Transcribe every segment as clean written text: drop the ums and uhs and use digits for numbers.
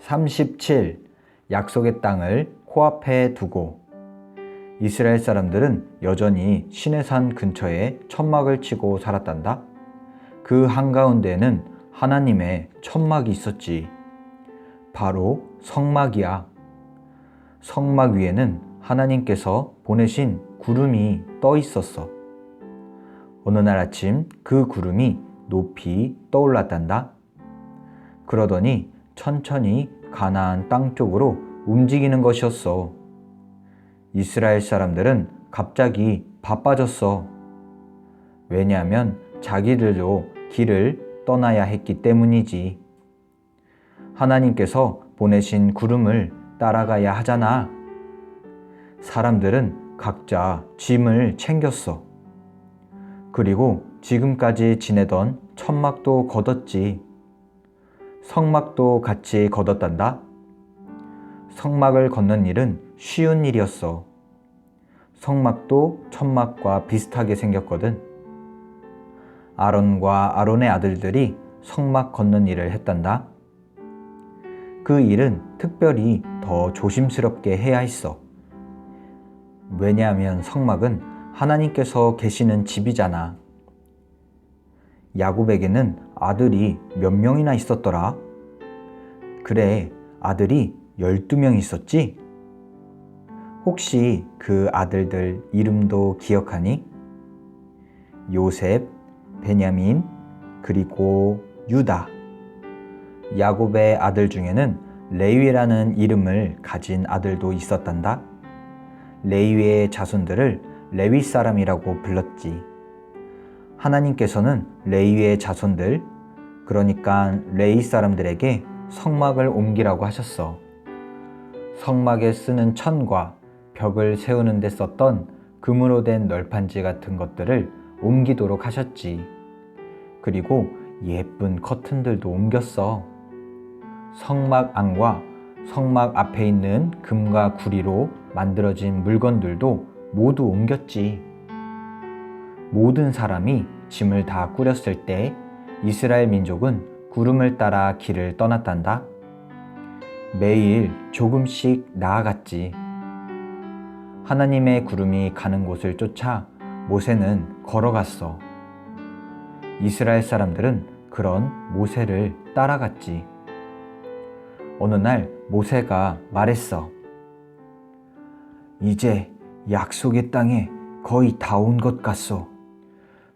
37. 약속의 땅을 코앞에 두고. 이스라엘 사람들은 여전히 시내산 근처에 천막을 치고 살았단다. 그 한가운데에는 하나님의 천막이 있었지. 바로 성막이야. 성막 위에는 하나님께서 보내신 구름이 떠 있었어. 어느 날 아침 그 구름이 높이 떠올랐단다. 그러더니 천천히 가나안 땅 쪽으로 움직이는 것이었어. 이스라엘 사람들은 갑자기 바빠졌어. 왜냐하면 자기들도 길을 떠나야 했기 때문이지. 하나님께서 보내신 구름을 따라가야 하잖아. 사람들은 각자 짐을 챙겼어. 그리고 지금까지 지내던 천막도 걷었지. 성막도 같이 걷었단다. 성막을 걷는 일은 쉬운 일이었어. 성막도 천막과 비슷하게 생겼거든. 아론과 아론의 아들들이 성막 걷는 일을 했단다. 그 일은 특별히 더 조심스럽게 해야 했어. 왜냐하면 성막은 하나님께서 계시는 집이잖아. 야곱에게는 아들이 몇 명이나 있었더라? 그래, 아들이 12명 있었지? 혹시 그 아들들 이름도 기억하니? 요셉, 베냐민, 그리고 유다. 야곱의 아들 중에는 레위라는 이름을 가진 아들도 있었단다. 레위의 자손들을 레위 사람이라고 불렀지. 하나님께서는 레위의 자손들, 그러니까 레위 사람들에게 성막을 옮기라고 하셨어. 성막에 쓰는 천과 벽을 세우는 데 썼던 금으로 된 널판지 같은 것들을 옮기도록 하셨지. 그리고 예쁜 커튼들도 옮겼어. 성막 안과 성막 앞에 있는 금과 구리로 만들어진 물건들도 모두 옮겼지. 모든 사람이 짐을 다 꾸렸을 때 이스라엘 민족은 구름을 따라 길을 떠났단다. 매일 조금씩 나아갔지. 하나님의 구름이 가는 곳을 쫓아 모세는 걸어갔어. 이스라엘 사람들은 그런 모세를 따라갔지. 어느 날 모세가 말했어. 이제 약속의 땅에 거의 다 온 것 같소.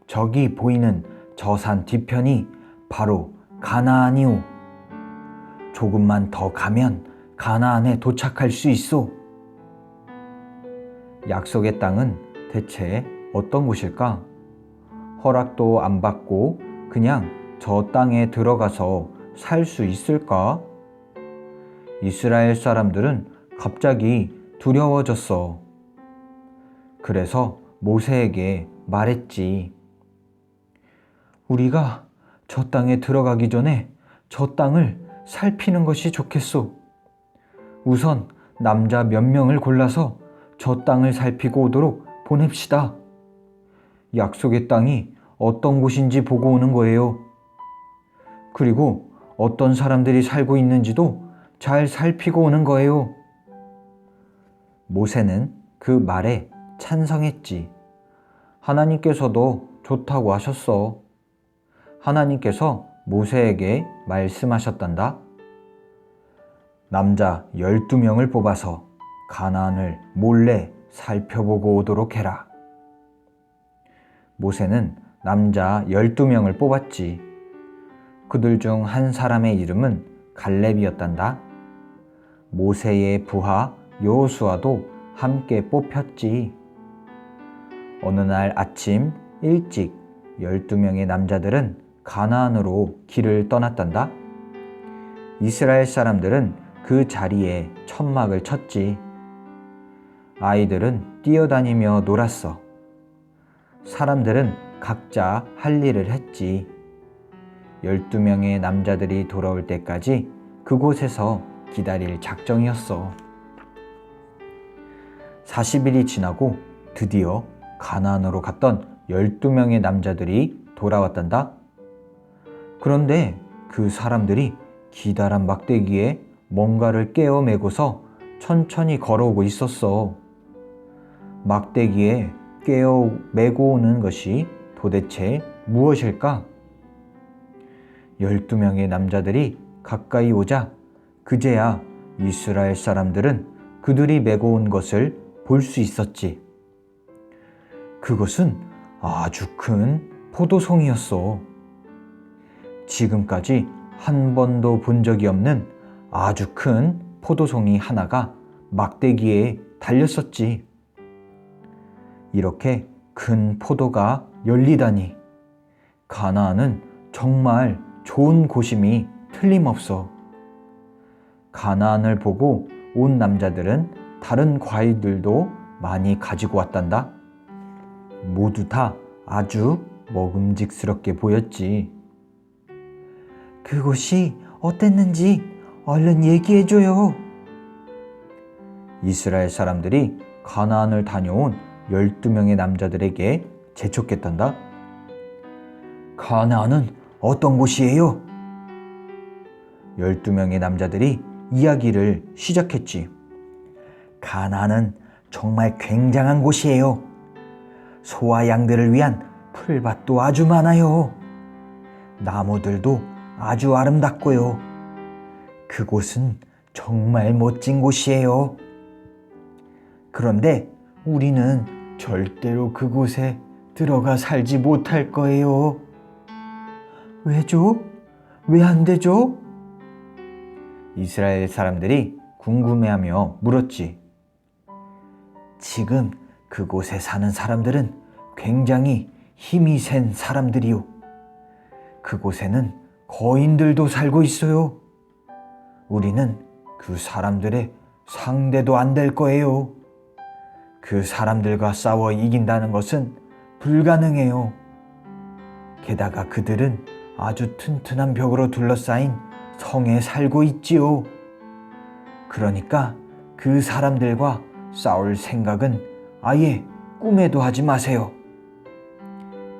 저기 보이는 저 산 뒤편이 바로 가나안이오. 조금만 더 가면 가나안에 도착할 수 있소. 약속의 땅은 대체 어떤 곳일까? 허락도 안 받고 그냥 저 땅에 들어가서 살 수 있을까? 이스라엘 사람들은 갑자기 두려워졌어. 그래서 모세에게 말했지. 우리가 저 땅에 들어가기 전에 저 땅을 살피는 것이 좋겠소. 우선 남자 몇 명을 골라서 저 땅을 살피고 오도록 보냅시다. 약속의 땅이 어떤 곳인지 보고 오는 거예요. 그리고 어떤 사람들이 살고 있는지도 잘 살피고 오는 거예요. 모세는 그 말에 찬성했지. 하나님께서도 좋다고 하셨어. 하나님께서 모세에게 말씀하셨단다. 남자 12명을 뽑아서 가나안을 몰래 살펴보고 오도록 해라. 모세는 남자 12명을 뽑았지. 그들 중 한 사람의 이름은 갈렙이었단다. 모세의 부하 여호수아도 함께 뽑혔지. 어느 날 아침 일찍 12명의 남자들은 가나안으로 길을 떠났단다. 이스라엘 사람들은 그 자리에 천막을 쳤지. 아이들은 뛰어다니며 놀았어. 사람들은 각자 할 일을 했지. 12명의 남자들이 돌아올 때까지 그곳에서 기다릴 작정이었어. 40일이 지나고 드디어 가나안으로 갔던 12명의 남자들이 돌아왔단다. 그런데 그 사람들이 기다란 막대기에 뭔가를 깨어 메고서 천천히 걸어오고 있었어. 막대기에 깨어 메고 오는 것이 도대체 무엇일까? 12명의 남자들이 가까이 오자 그제야 이스라엘 사람들은 그들이 메고 온 것을 볼 수 있었지. 그것은 아주 큰 포도송이었어. 지금까지 한 번도 본 적이 없는 아주 큰 포도송이 하나가 막대기에 달렸었지. 이렇게 큰 포도가 열리다니 가나안은 정말 좋은 곳임이 틀림없어. 가나안을 보고 온 남자들은 다른 과일들도 많이 가지고 왔단다. 모두 다 아주 먹음직스럽게 보였지. 그곳이 어땠는지 얼른 얘기해줘요. 이스라엘 사람들이 가나안을 다녀온 12명의 남자들에게 재촉했단다. 가나안은 어떤 곳이에요? 12명의 남자들이 이야기를 시작했지. 가나안은 정말 굉장한 곳이에요. 소와 양들을 위한 풀밭도 아주 많아요. 나무들도 아주 아름답고요. 그곳은 정말 멋진 곳이에요. 그런데 우리는 절대로 그곳에 들어가 살지 못할 거예요. 왜죠? 왜 안 되죠? 이스라엘 사람들이 궁금해하며 물었지. 지금 그곳에 사는 사람들은 굉장히 힘이 센 사람들이요. 그곳에는 거인들도 살고 있어요. 우리는 그 사람들의 상대도 안 될 거예요. 그 사람들과 싸워 이긴다는 것은 불가능해요. 게다가 그들은 아주 튼튼한 벽으로 둘러싸인 성에 살고 있지요. 그러니까 그 사람들과 싸울 생각은 아예 꿈에도 하지 마세요.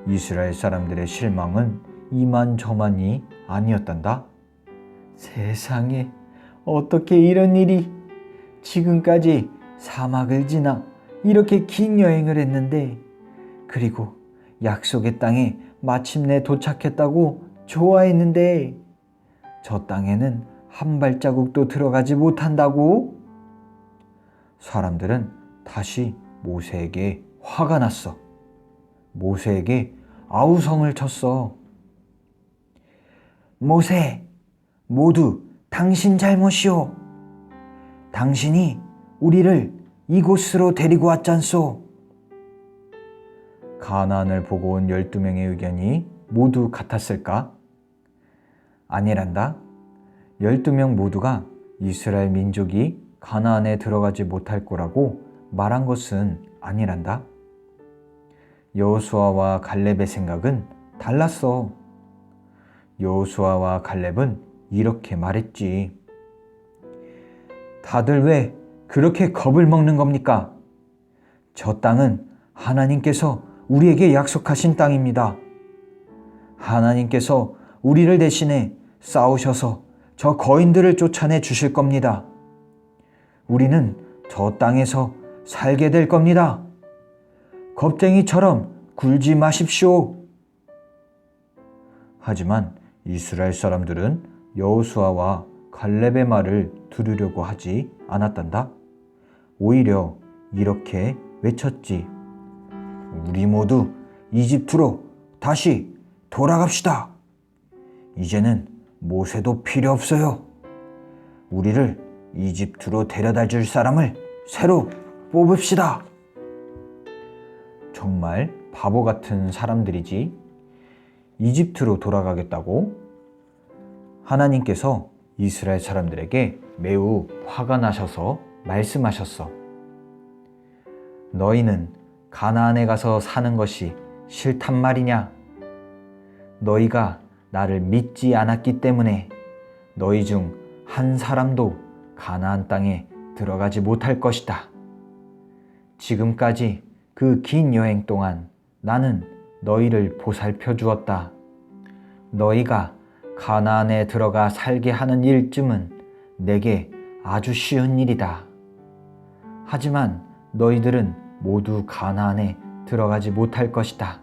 이스라엘 사람들의 실망은 이만저만이 아니었단다. 세상에, 어떻게 이런 일이. 지금까지 사막을 지나 이렇게 긴 여행을 했는데, 그리고 약속의 땅에 마침내 도착했다고 좋아했는데 저 땅에는 한 발자국도 들어가지 못한다고? 사람들은 다시 모세에게 화가 났어. 모세에게 아우성을 쳤어. 모세, 모두 당신 잘못이오. 당신이 우리를 이곳으로 데리고 왔잖소. 가나안을 보고 온 12명의 의견이 모두 같았을까? 아니란다. 12명 모두가 이스라엘 민족이 가나안에 들어가지 못할 거라고 말한 것은 아니란다. 여호수아와 갈렙의 생각은 달랐어. 여호수아와 갈렙은 이렇게 말했지. 다들 왜 그렇게 겁을 먹는 겁니까? 저 땅은 하나님께서 우리에게 약속하신 땅입니다. 하나님께서 우리를 대신해 싸우셔서 저 거인들을 쫓아내 주실 겁니다. 우리는 저 땅에서 살게 될 겁니다. 겁쟁이처럼 굴지 마십시오. 하지만 이스라엘 사람들은 여호수아와 갈렙의 말을 들으려고 하지 않았단다. 오히려 이렇게 외쳤지. 우리 모두 이집트로 다시 돌아갑시다. 이제는 모세도 필요 없어요. 우리를 이집트로 데려다 줄 사람을 새로 뽑읍시다. 정말 바보 같은 사람들이지. 이집트로 돌아가겠다고? 하나님께서 이스라엘 사람들에게 매우 화가 나셔서 말씀하셨어. 너희는 가나안에 가서 사는 것이 싫단 말이냐? 너희가 나를 믿지 않았기 때문에 너희 중 한 사람도 가나안 땅에 들어가지 못할 것이다. 지금까지 그 긴 여행 동안 나는 너희를 보살펴 주었다. 너희가 가나안에 들어가 살게 하는 일쯤은 내게 아주 쉬운 일이다. 하지만 너희들은 모두 가나안에 들어가지 못할 것이다.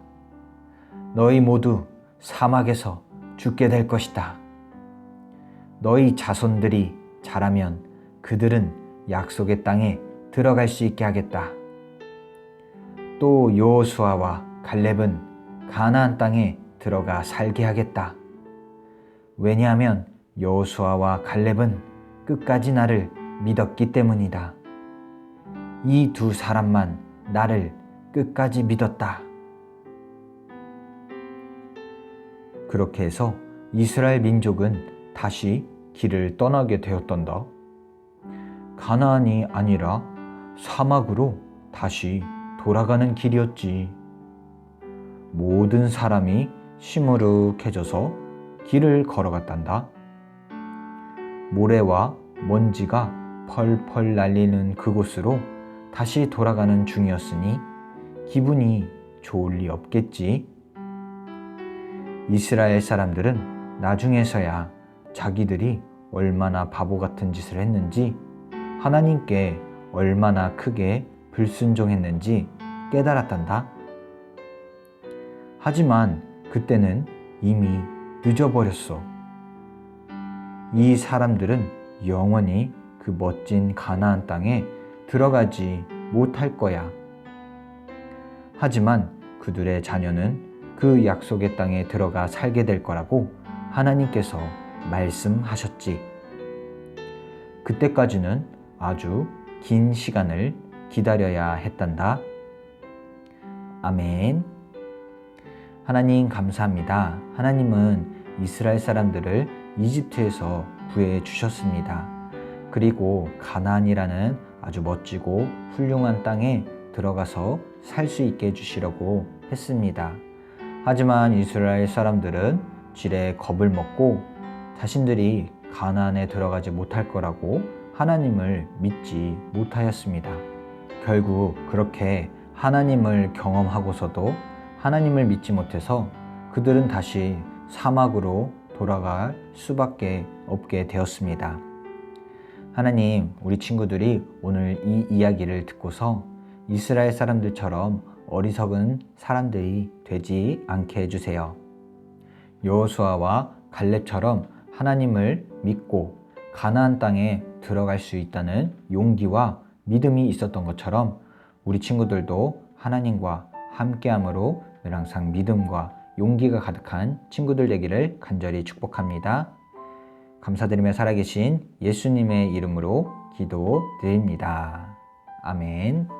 너희 모두 사막에서 죽게 될 것이다. 너희 자손들이 자라면 그들은 약속의 땅에 들어갈 수 있게 하겠다. 또 여호수아와 갈렙은 가나안 땅에 들어가 살게 하겠다. 왜냐하면 여호수아와 갈렙은 끝까지 나를 믿었기 때문이다. 이 두 사람만 나를 끝까지 믿었다. 그렇게 해서 이스라엘 민족은 다시 길을 떠나게 되었던다. 가나안이 아니라 사막으로 다시 돌아가는 길이었지. 모든 사람이 시무룩해져서 길을 걸어갔단다. 모래와 먼지가 펄펄 날리는 그곳으로 다시 돌아가는 중이었으니 기분이 좋을 리 없겠지. 이스라엘 사람들은 나중에서야 자기들이 얼마나 바보 같은 짓을 했는지, 하나님께 얼마나 크게 불순종했는지 깨달았단다. 하지만 그때는 이미 늦어버렸어. 이 사람들은 영원히 그 멋진 가나안 땅에 들어가지 못할 거야. 하지만 그들의 자녀는 그 약속의 땅에 들어가 살게 될 거라고 하나님께서 말씀하셨지. 그때까지는 아주 긴 시간을 기다려야 했단다. 아멘. 하나님 감사합니다. 하나님은 이스라엘 사람들을 이집트에서 구해 주셨습니다. 그리고 가나안이라는 아주 멋지고 훌륭한 땅에 들어가서 살 수 있게 해주시려고 했습니다. 하지만 이스라엘 사람들은 지레 겁을 먹고 자신들이 가나안에 들어가지 못할 거라고 하나님을 믿지 못하였습니다. 결국 그렇게 하나님을 경험하고서도 하나님을 믿지 못해서 그들은 다시 사막으로 돌아갈 수밖에 없게 되었습니다. 하나님, 우리 친구들이 오늘 이 이야기를 듣고서 이스라엘 사람들처럼 어리석은 사람들이 되지 않게 해주세요. 여호수아와 갈렙처럼 하나님을 믿고 가나안 땅에 들어갈 수 있다는 용기와 믿음이 있었던 것처럼 우리 친구들도 하나님과 함께함으로 늘 항상 믿음과 용기가 가득한 친구들 되기를 간절히 축복합니다. 감사드리며 살아계신 예수님의 이름으로 기도드립니다. 아멘.